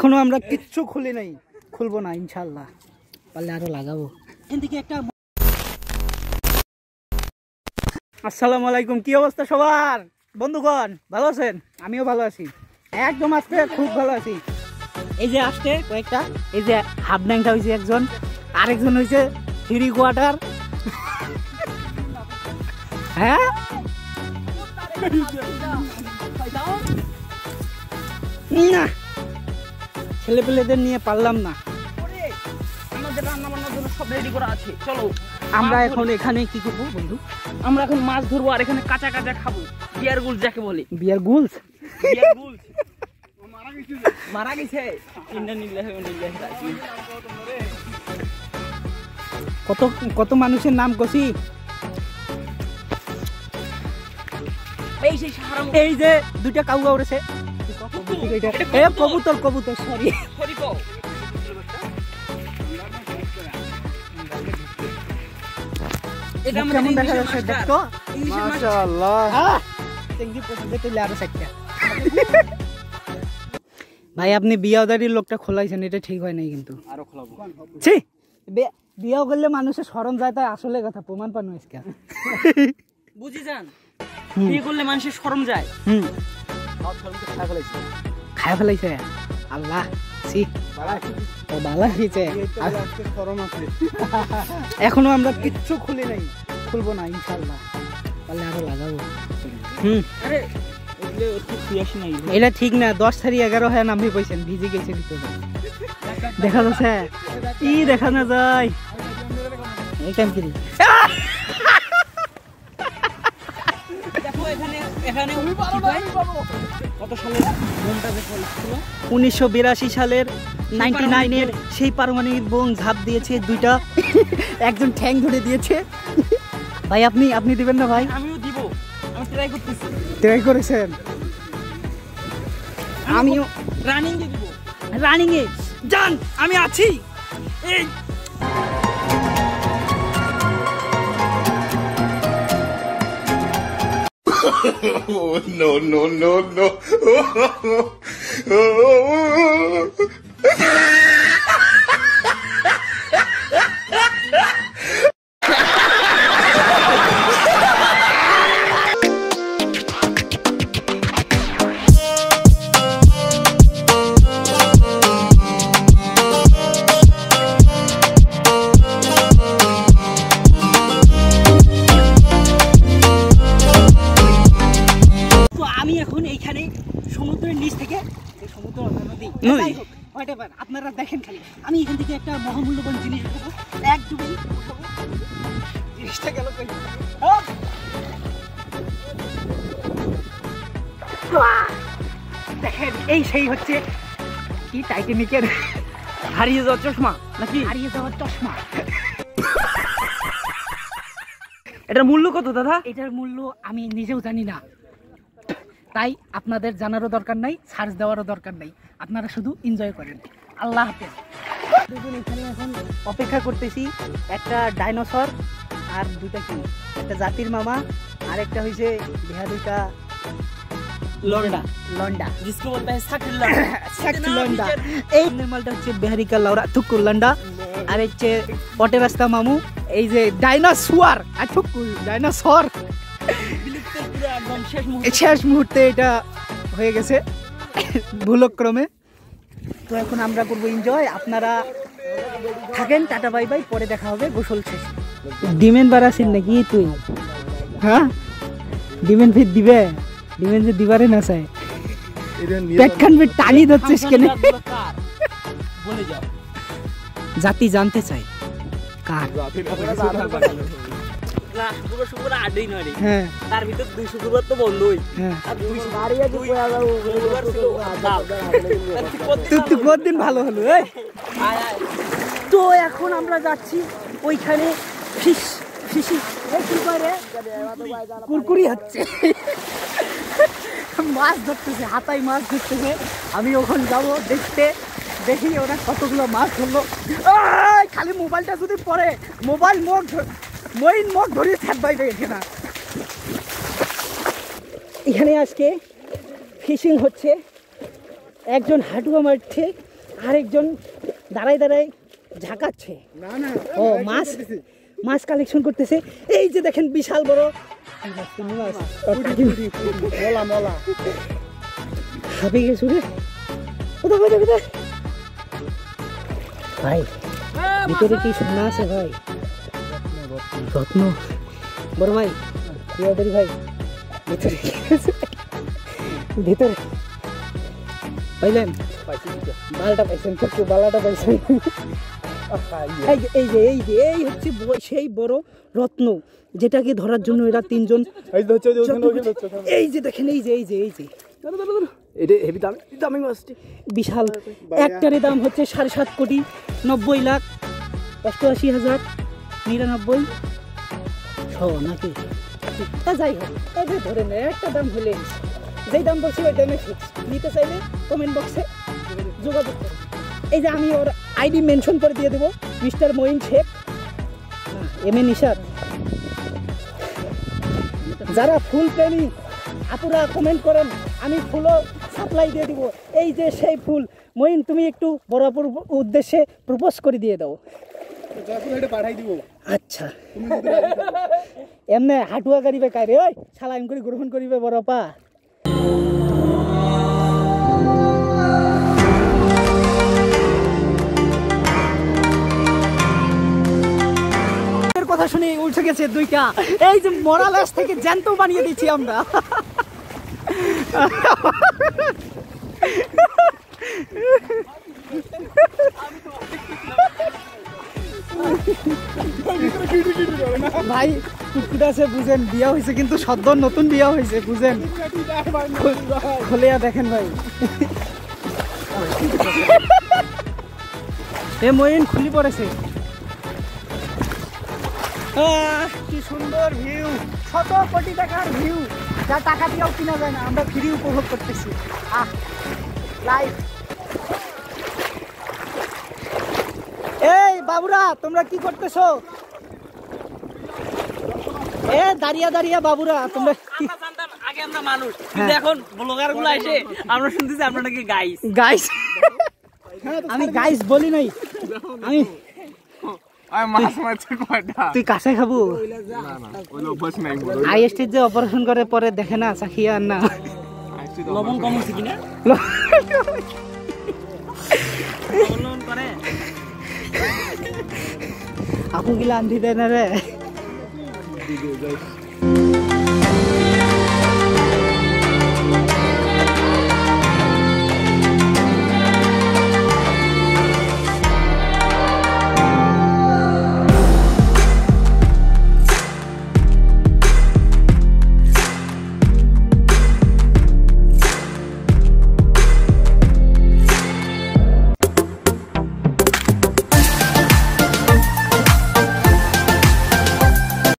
এখনো আমরা কিচ্ছু খুলি নাই, খুলবো না ইনশাআল্লাহ, পারলে আরো লাগাবো। এদিকে একটা আসসালামু আলাইকুম, কি অবস্থা সবার বন্ধুগণ, ভালো আছেন? আমিও ভালো আছি, একদম আজকে খুব ভালো আছি। এই যে আসছে কয়েকটা, এই যে হাফ ন্যাংটা হয়েছে একজন, আরেকজন হয়েছে 3 কোয়ার্টার। হ্যাঁ না, ছেলে পেলেদের নিয়ে পারলাম না। আমাদের রান্না বান্নার জন্য সব রেডি করা আছে, চলো। আমরা এখন এখানে কি করবো বন্ধু? আমরা এখন মাছ ধরবো আর এখানে কাঁচা কাঁচা খাবো। বিয়ার গুলস যাকে বলে। বিয়ার গুলস? বিয়ার গুলস মারা গেছে। কত কত মানুষের নাম কষি। এই যে দুইটা কাউয়া উড়েছে, কবুতর কবুতর, সরি কেমন দেখা যাচ্ছে দেখো, মাশাআল্লাহ। ভাই আপনি বিয়াদারির লোকটা খোলাইছেন, এটা ঠিক হয় নাই কিন্তু। আরো খোলাবো। ছি, বিয়া করলে মানুষের শরম যায়, তাই আসলে কথা প্রমাণ পানো আজকে বুঝি যান। বিয়ে করলে মানুষের শরম যায়। খায় ফেলাইছে আল্লাহ, ছি বালা হইছে। এখনো আমরা কিচ্ছু খুলি নাই, খুলবো না ইনশাআল্লাহ, পারলে আরো লাগাবো। আরে এটা ঠিক না, 10 সারি 11 হয় নামে পয়সেন, ভিজে গেছে ভিতরে, দেখা যাচ্ছে ই দেখা না যায়। এই টাইম কি দেখো এখানে এখানে কত সালের বোমটা দেখো, 1982 সালের 99-এর সেই পারমাণবিক বোম ঝাঁপ দিয়েছে দুইটা, একজন ঠ্যাং ধরে দিয়েছে। ভাই আপনি দিবেন না ভাই? আমিও দিব, আমি ট্রাই করতেছি। ট্রাই করেছেন? আমিও রানিং এ দিব। রানিং এ জান, আমি আছি। এই Oh, no, no, no, no. সমুদ্রের নিচ থেকে, সমুদ্র নদী আপনারা দেখেন, খালি আমি এখান থেকে একটা মহামূল্যবান জিনিস দেবো, এক ডুবে জিনিসটা গেল। দেখেন এই সেই হচ্ছে কি টাইটানিকের হারিয়ে যাওয়ার চশমা, নাকি হারিয়ে যাওয়ার চশমা। এটার মূল্য কত দাদা? এটার মূল্য আমি নিজেও জানি না, তাই আপনাদের জানারও দরকার নাই, সার্চ দেওয়ারও দরকার নাই, আপনারা শুধু এনজয় করেন। আল্লাহ হাফেজ। দুজন এখানে এখন অপেক্ষা করতেছি, একটা ডাইনোসর আর দুইটা কি, একটা জাতির মামা আর একটা হয়েছে বিহারিকা লন্ডা, লন্ডা जिसको बोलता है সাকি লন্ডা। এই নির্মালটা হচ্ছে বিহারিকা লৌরা থুকুর লন্ডা, আর হচ্ছে পটে রাস্তা মামু। এই যে ডাইনোসর আর থুকুর ডাইনোসর, শেষ মুহূর্তে এটা হয়ে গেছে ভুলক্রমে। তো এখন আমরা করবো এনজয়, আপনারা থাকেন, টাটা বাই বাই, পরে দেখা হবে গোসল শেষে। ডিমেন বাড়াছিস নাকি তুই? হ্যাঁ ডিমেন ফির দিবে, ডিমেন যে দিবারে না চাই, পেটখান ফির টানি ধরছিস কেন? বলে যাও, জাতি জানতে চাই কার। না শুক্রবার শুক্রবার আড্ডাই নয় রে। হ্যাঁ তার ভিতর 2 শুক্রবার তো বন্ধই। হ্যাঁ আর 2 শুক্রবার ছিল তুই কতদিন ভালো হলো। তো এখন আমরা যাচ্ছি ওইখানে কুরকুরি হচ্ছে, মাছ ধরতেছে, হাতায় মাছ ধরতেছে। আমি ওখানে যাবো দেখতে, দেখি ওরা কতগুলো মাছ ধরলো। খালি মোবাইলটা যদি পড়ে, মোবাইল মুখ ধরিয়ে থাক বাইরে না। এখানে আজকে ফিশিং হচ্ছে, একজন হাঁটুয়া মারছে আরেকজন দাঁড়াই দাঁড়াই ঝাঁকাচ্ছে। ও মাছ কালেকশন করতেছে। এই যে দেখেন বিশাল বড় হাবি গেছে রে। ভাই ভিতরে কি সোনা আছে ভাই, রত্ন। বড় ভাই ভাই ভিতরে কি আছে? ভিতরে পাইলেন? বালটা পাইছেন, চক্ষু বালাটা পাইছেন। এই হচ্ছে সেই বড় রত্ন যেটাকে ধরার জন্য এরা তিনজন। এই যে দেখেন, এই যে বিশাল একটারে দাম হচ্ছে 7.5 কোটি 90 লাখ 88,099 নাকি? যাই হোক, তবে ধরে নেয় একটা দাম হলে যেই দাম বলছি ওই দামে ফিক্স। নিতে চাইলে কমেন্ট বক্সে যোগাযোগ করুন। এই যে আমি ওর আইডি মেনশন করে দিয়ে দেবো, mister Moin Sheikh, M A Nishad. যারা ফুল প্রেমী আপুরা কমেন্ট করেন, আমি ফুলও সাপ্লাই দিয়ে দিব। এই যে সেই ফুল। মঈন তুমি একটু বরাবর উদ্দেশ্যে প্রপোজ করে দিয়ে দাও। আচ্ছা এমনি হাটুয়া গাড়িবে কারে ওই সালাইন করে গ্রহণ করিবে বড়পা। কথা শুনে উঠে গেছে দুইটা। এই যে মরালাস থেকে জ্যান্ত বানিয়ে দিচ্ছি আমরা। ভাই কুকুরটা আছে বুঝেন, বিয়া হয়েছে কিন্তু সদ্য নতুন বিয়া হয়েছে বুঝেন। খোলিয়া দেখেন ভাই। এ মঈন খুলি পড়েছে। কি সুন্দর ভিউ, 100 কোটি টাকার ভিউ, যা টাকা দিয়েও কিনা যায় না। আমরা ফ্রি উপভোগ করতেছি লাইভ। এই বাবুরা তোমরা কি করতেছো? এ দাঁড়িয়ে দাঁড়িয়ে বাবুরা তোমরা কি? আগে আমরা মানুষ, কিন্তু এখন ব্লগার গুলো এসে আমরা শুনতেছি আপনারা নাকি গাইস। আমি গাইস বলি নাই, আমি তুই কাছে খাবো। আইএসটির যে অপারেশন করে পরে দেখে না চাখিয়া আর না লবণ কম হচ্ছে কিনা করে আপু গিলা আন্ধি দেয় না রে।